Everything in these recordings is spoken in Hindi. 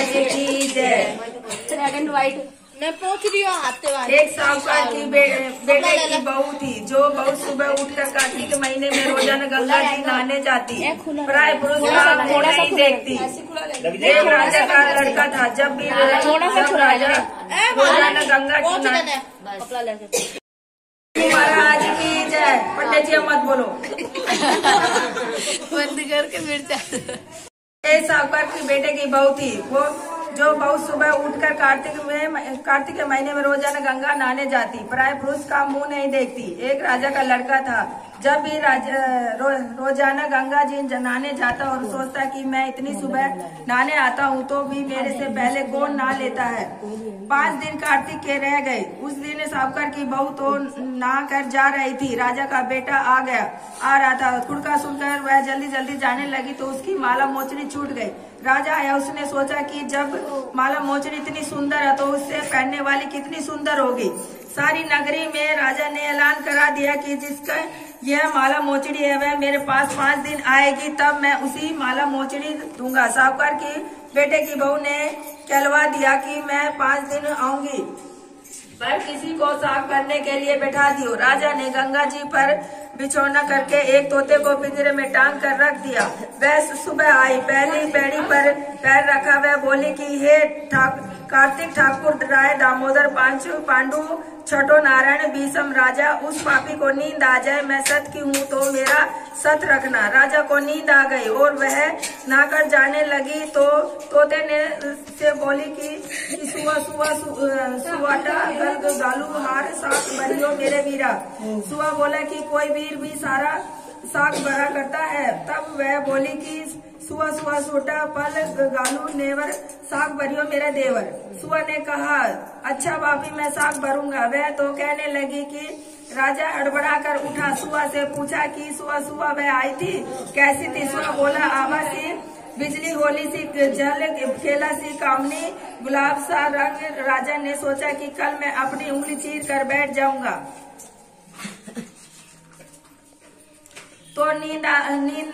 महाराज की जय। रेड एंड व्हाइट मैं पहुंच रही हूँ आते वाले। एक साहूकार की बेटे की बहू थी, जो बहुत सुबह उठकर कार्तिक के महीने में रोजाना गंगा जी नहाने जाती, प्राय पुरुष काम नहीं देखती। एक राजा का लड़का था, जब भी राजा रोजाना गंगा जी नहाने। महाराज की जय। पंडित जी मत बोलो, बंद करके फिर एक साहूकार की बेटे की बहू थी, वो जो बहुत सुबह उठकर कार्तिक के महीने में रोजाना गंगा नहाने जाती, प्राय पुरुष का मुंह नहीं देखती। एक राजा का लड़का था, जब भी रोजाना गंगा जी नहाने जाता और सोचता कि मैं इतनी सुबह नहाने आता हूँ तो भी मेरे से पहले कौन नहा लेता है। 5 दिन कार्तिक के रह गए। उस दिन साहूकार की बहू तो नहा कर जा रही थी, राजा का बेटा आ रहा था। कुड़का सुनकर वह जल्दी जल्दी जाने लगी तो उसकी माला मोचनी छूट गई। राजा आया, उसने सोचा कि जब माला मोचनी इतनी सुंदर है तो उससे पहनने वाली कितनी सुंदर होगी। सारी नगरी में राजा ने ऐलान करा दिया कि जिसका यह माला मोचड़ी है वह मेरे पास 5 दिन आएगी, तब मैं उसी माला मोचड़ी दूंगा। साहूकार की बेटे की बहू ने कहलवा दिया कि मैं 5 दिन आऊंगी, पर किसी को साफ करने के लिए बैठा दियो। राजा ने गंगा जी पर बिछौना करके एक तोते को पिंजरे में टांग कर रख दिया। वह सुबह आई, पहली पैड़ी पर पैर रखा। वह बोली कि हे कार्तिक ठाकुर राय दामोदर पांडु छठो नारायण भीषम राजा, उस पापी को नींद आ जाए, मैं सत की हूँ तो मेरा सत रखना। राजा को नींद आ गई और वह नहाकर जाने लगी तो तोते ने से बोली कि सुवाटा गल गालू हार साग बनियो मेरे वीरा। सुआ बोला कि कोई वीर भी सारा साग भरा करता है। तब वह बोली कि सुआ सोटा पल गालू नेवर साग भरियो मेरा देवर। सुआ ने कहा अच्छा बापी मैं साग भरूंगा। वह तो कहने लगी कि राजा हड़बड़ा कर उठा। सुआ से पूछा कि सुआ वह आई थी कैसी थी। सुआ बोला आभा सी बिजली होली सी जल खेला सी कामनी गुलाब सा रंग। राजा ने सोचा कि कल मैं अपनी उंगली चीर कर बैठ जाऊंगा तो नींद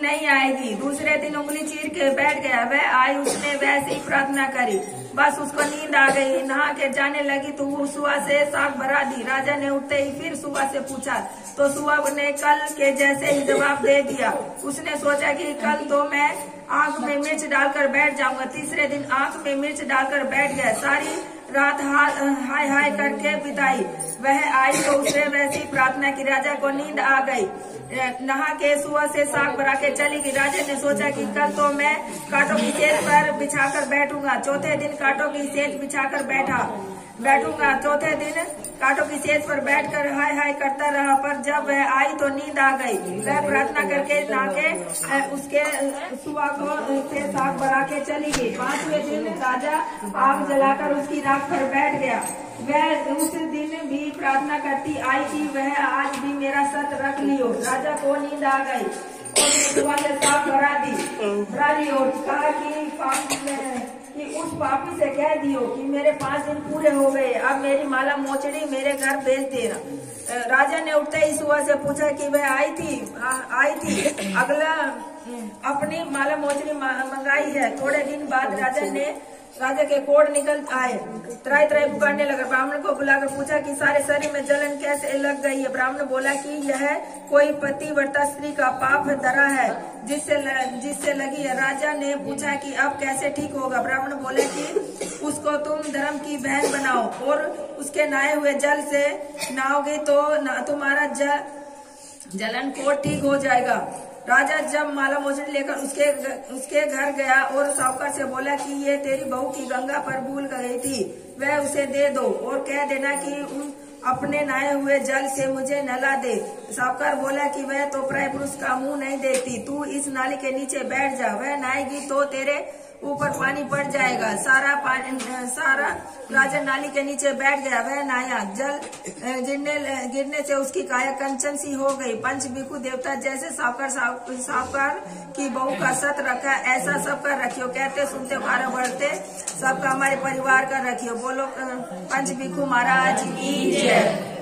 नहीं आएगी। दूसरे दिन उंगली चीर के बैठ गया। वह आई, उसने वैसे ही प्रार्थना करी, बस उसको नींद आ गई। नहा के जाने लगी तो वो सुआ से साग भरा दी। राजा ने उठते ही फिर सुआ से पूछा तो सुआ ने कल के जैसे ही जवाब दे दिया। उसने सोचा कि कल तो मैं आंख में मिर्च डालकर बैठ जाऊंगा। तीसरे दिन आंख में मिर्च डालकर बैठ गया। सारी रात हाय हाय करके बिताई। वह आई तो उसने वैसी प्रार्थना की। राजा को नींद आ गई। नहा के सुआ से साग भरा के चली गई। राजा ने सोचा कि कल तो मैं कांटों की सेज पर बिछाकर बैठूंगा। चौथे दिन कांटों की सेज बिछाकर बैठूंगा। चौथे दिन कांटों की सेज पर बैठकर हाय हाय करता रहा, पर जब वह आई तो नींद आ गई। वह प्रार्थना करके नाके उसके सुआ को से साग भरा के चली गई। 5वें दिन राजा आग जलाकर उसकी राख पर बैठ गया। वह उस दिन भी प्रार्थना करती आई कि वह आज भी मेरा सत रख लियो। राजा को नींद आ गई और सुबह से साग भरा ली और कहा कि उस पापी से कह दियो कि मेरे 5 दिन पूरे हो गए, अब मेरी माला मोचड़ी मेरे घर भेज देना। राजा ने उठते ही सुबह से पूछा कि वह आई थी अगला अपनी माला मोचड़ी मंगाई है। थोड़े दिन बाद राजा के कोढ़ निकल आए। त्राई पुकारने लगा। ब्राह्मण को बुलाकर पूछा कि सारे शरीर में जलन कैसे लग गई है। ब्राह्मण बोला कि यह कोई पतिव्रता स्त्री का पाप धरा है जिससे लगी है। राजा ने पूछा कि अब कैसे ठीक होगा। ब्राह्मण बोले कि उसको तुम धर्म की बहन बनाओ और उसके नहाए हुए जल से नहाओगे तो तुम्हारा जलन कोढ़ ठीक हो जाएगा। राजा जब माला मोचड़ी लेकर उसके घर गया और साहूकार से बोला कि ये तेरी बहू की गंगा पर भूल गई थी, वह उसे दे दो और कह देना कि अपने नहाए हुए जल से मुझे नहला दे। साहूकार बोला कि वह तो प्राय पुरुष का मुंह नहीं देखती, तू इस नाली के नीचे बैठ जा, वह नहाएगी तो तेरे ऊपर पानी पड़ जाएगा। सारा राजा नाली के नीचे बैठ गया। वह नहाया, जल गिरने से उसकी काया कंचन सी हो गई। पंच भिक्षु देवता जैसे साहूकार की बहू का सत रखा ऐसा सबका रखियो। कहते सुनते 12 बढ़ते सबका हमारे परिवार का रखियो। बोलो पंच भिक्षु महाराज की जय।